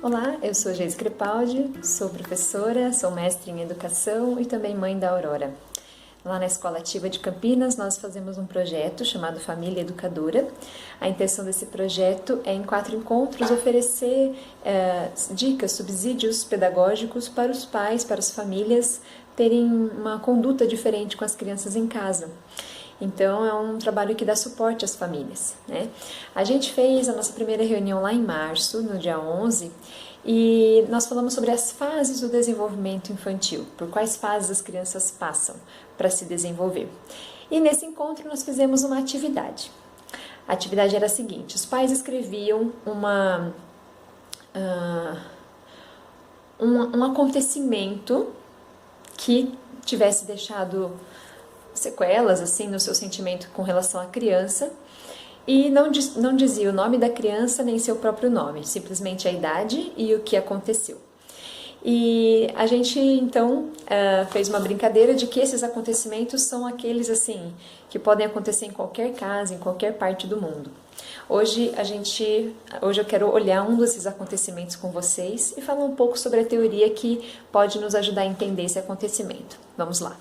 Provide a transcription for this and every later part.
Olá, eu sou Geise Crepaldi, sou professora, sou mestre em educação e também mãe da Aurora. Lá na Escola Ativa de Campinas, nós fazemos um projeto chamado Família Educadora. A intenção desse projeto é, em 4 encontros, oferecer dicas, subsídios pedagógicos para os pais, para as famílias terem uma conduta diferente com as crianças em casa. Então, é um trabalho que dá suporte às famílias, né? A gente fez a nossa primeira reunião lá em março, no dia 11, e nós falamos sobre as fases do desenvolvimento infantil, por quais fases as crianças passam para se desenvolver. E nesse encontro nós fizemos uma atividade. A atividade era a seguinte: os pais escreviam um acontecimento que tivesse deixado sequelas assim no seu sentimento com relação à criança, e não dizia o nome da criança nem seu próprio nome, simplesmente a idade e o que aconteceu. E a gente então fez uma brincadeira de que esses acontecimentos são aqueles assim que podem acontecer em qualquer casa, em qualquer parte do mundo. Hoje eu quero olhar um desses acontecimentos com vocês e falar um pouco sobre a teoria que pode nos ajudar a entender esse acontecimento. Vamos lá.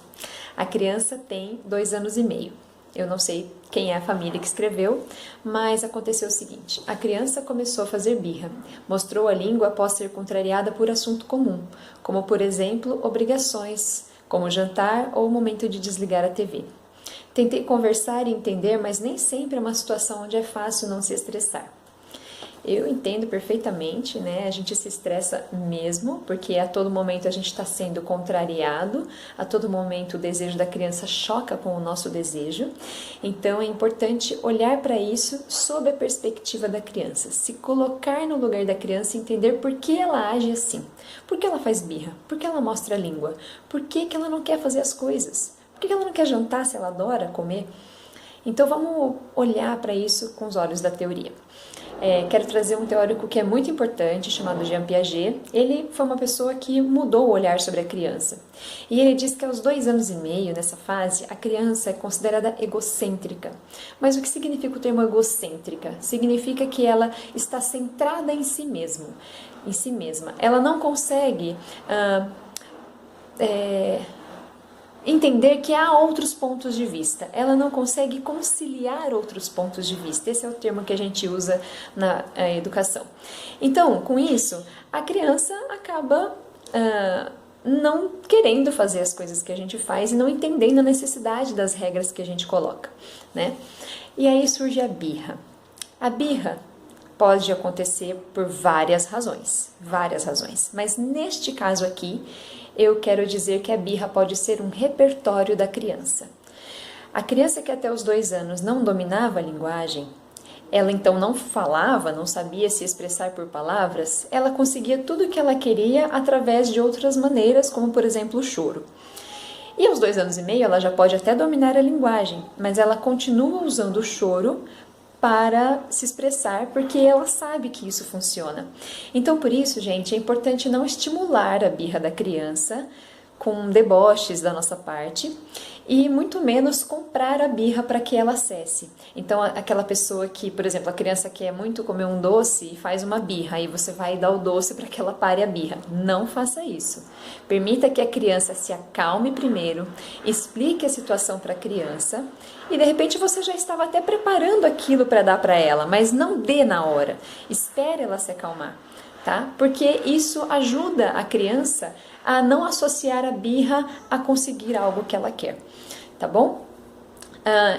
A criança tem 2 anos e meio. Eu não sei quem é a família que escreveu, mas aconteceu o seguinte: a criança começou a fazer birra, mostrou a língua após ser contrariada por assunto comum, como por exemplo obrigações, como jantar ou o momento de desligar a TV. Tentei conversar e entender, mas nem sempre é uma situação onde é fácil não se estressar. Eu entendo perfeitamente, né? A gente se estressa mesmo, porque a todo momento a gente está sendo contrariado, a todo momento o desejo da criança choca com o nosso desejo. Então é importante olhar para isso sob a perspectiva da criança, se colocar no lugar da criança e entender por que ela age assim, por que ela faz birra, por que ela mostra a língua, por que ela não quer fazer as coisas, por que ela não quer jantar se ela adora comer. Então vamos olhar para isso com os olhos da teoria. Quero trazer um teórico que é muito importante, chamado Jean Piaget. Ele foi uma pessoa que mudou o olhar sobre a criança. E ele diz que aos 2 anos e meio, nessa fase, a criança é considerada egocêntrica. Mas o que significa o termo egocêntrica? Significa que ela está centrada em si mesma. Ela não consegue entender que há outros pontos de vista. Ela não consegue conciliar outros pontos de vista. Esse é o termo que a gente usa na educação. Então, com isso, a criança acaba não querendo fazer as coisas que a gente faz e não entendendo a necessidade das regras que a gente coloca, né? E aí surge a birra. A birra pode acontecer por várias razões, mas neste caso aqui, eu quero dizer que a birra pode ser um repertório da criança. A criança que até os 2 anos não dominava a linguagem, ela então não falava, não sabia se expressar por palavras, ela conseguia tudo o que ela queria através de outras maneiras, como por exemplo o choro. E aos 2 anos e meio ela já pode até dominar a linguagem, mas ela continua usando o choro para se expressar, porque ela sabe que isso funciona. Então, por isso, gente, é importante não estimular a birra da criança com deboches da nossa parte e muito menos comprar a birra para que ela cesse. Então, aquela pessoa que, por exemplo, a criança quer muito comer um doce e faz uma birra, aí você vai dar o doce para que ela pare a birra. Não faça isso. Permita que a criança se acalme primeiro, explique a situação para a criança e de repente você já estava até preparando aquilo para dar para ela, mas não dê na hora. Espere ela se acalmar, tá? Porque isso ajuda a criança a não associar a birra a conseguir algo que ela quer, tá bom?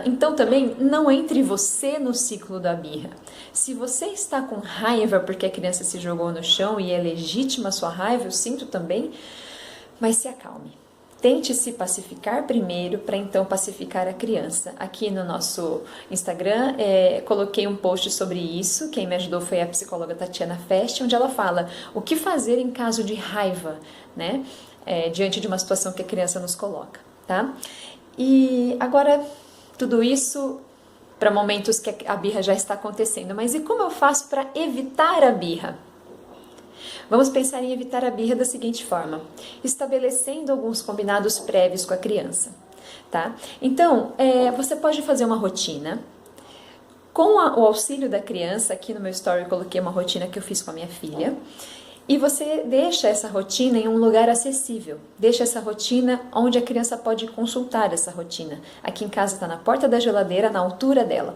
Então também não entre você no ciclo da birra. Se você está com raiva porque a criança se jogou no chão e é legítima a sua raiva, eu sinto também, mas se acalme. Tente se pacificar primeiro para então pacificar a criança. Aqui no nosso Instagram coloquei um post sobre isso. Quem me ajudou foi a psicóloga Tatiana Fest, onde ela fala o que fazer em caso de raiva, né? Diante de uma situação que a criança nos coloca, tá? E agora, tudo isso para momentos que a birra já está acontecendo. Mas e como eu faço para evitar a birra? Vamos pensar em evitar a birra da seguinte forma: estabelecendo alguns combinados prévios com a criança, tá? Então, você pode fazer uma rotina. Com o auxílio da criança, aqui no meu story eu coloquei uma rotina que eu fiz com a minha filha. E você deixa essa rotina em um lugar acessível. Deixa essa rotina onde a criança pode consultar essa rotina. Aqui em casa está na porta da geladeira, na altura dela.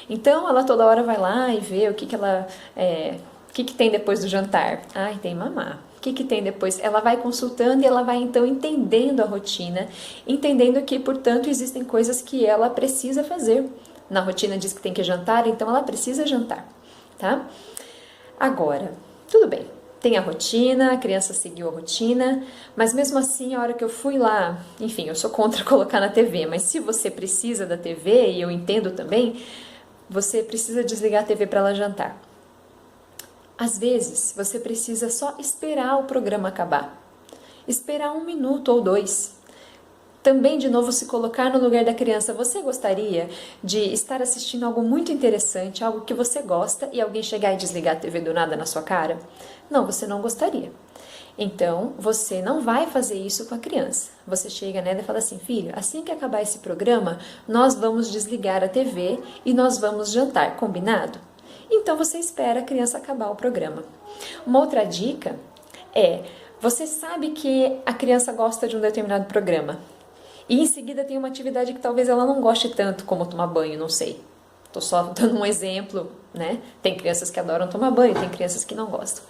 Então ela toda hora vai lá e vê o que tem depois do jantar. Ai, tem mamá. O que tem depois? Ela vai consultando e ela vai então entendendo a rotina, entendendo que, portanto, existem coisas que ela precisa fazer. Na rotina diz que tem que jantar, então ela precisa jantar, tá? Agora, tudo bem. Tem a rotina, a criança seguiu a rotina, mas mesmo assim, a hora que eu fui lá, enfim, eu sou contra colocar na TV, mas se você precisa da TV, e eu entendo também, você precisa desligar a TV para ela jantar. Às vezes, você precisa só esperar o programa acabar. Esperar 1 minuto ou 2. Também, de novo, se colocar no lugar da criança. Você gostaria de estar assistindo algo muito interessante, algo que você gosta, e alguém chegar e desligar a TV do nada na sua cara? Não, você não gostaria. Então, você não vai fazer isso com a criança. Você chega nela e fala assim, filho, assim que acabar esse programa, nós vamos desligar a TV e nós vamos jantar, combinado? Então, você espera a criança acabar o programa. Uma outra dica é, você sabe que a criança gosta de um determinado programa, e em seguida tem uma atividade que talvez ela não goste tanto, como tomar banho, não sei. Estou só dando um exemplo, né? Tem crianças que adoram tomar banho, tem crianças que não gostam.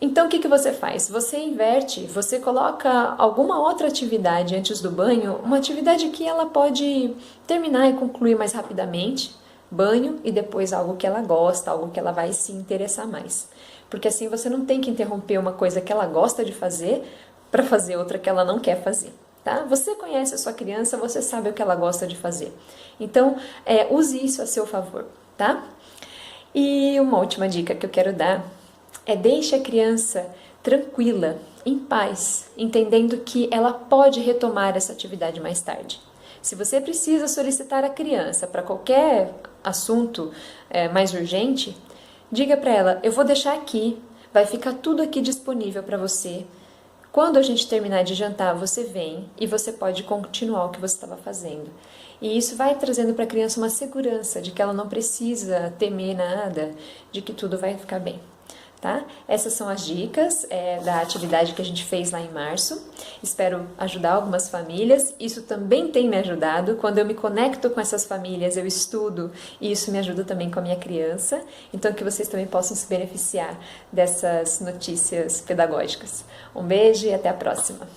Então, o que você faz? Você inverte, você coloca alguma outra atividade antes do banho, uma atividade que ela pode terminar e concluir mais rapidamente, banho, e depois algo que ela gosta, algo que ela vai se interessar mais. Porque assim você não tem que interromper uma coisa que ela gosta de fazer para fazer outra que ela não quer fazer. Tá? Você conhece a sua criança, você sabe o que ela gosta de fazer. Então, use isso a seu favor, tá? E uma última dica que eu quero dar é deixe a criança tranquila, em paz, entendendo que ela pode retomar essa atividade mais tarde. Se você precisa solicitar a criança para qualquer assunto mais urgente, diga para ela, eu vou deixar aqui, vai ficar tudo aqui disponível para você. Quando a gente terminar de jantar, você vem e você pode continuar o que você estava fazendo. E isso vai trazendo para a criança uma segurança de que ela não precisa temer nada, de que tudo vai ficar bem. Tá? Essas são as dicas da atividade que a gente fez lá em março. Espero ajudar algumas famílias. Isso também tem me ajudado. Quando eu me conecto com essas famílias, eu estudo e isso me ajuda também com a minha criança. Então, que vocês também possam se beneficiar dessas notícias pedagógicas. Um beijo e até a próxima!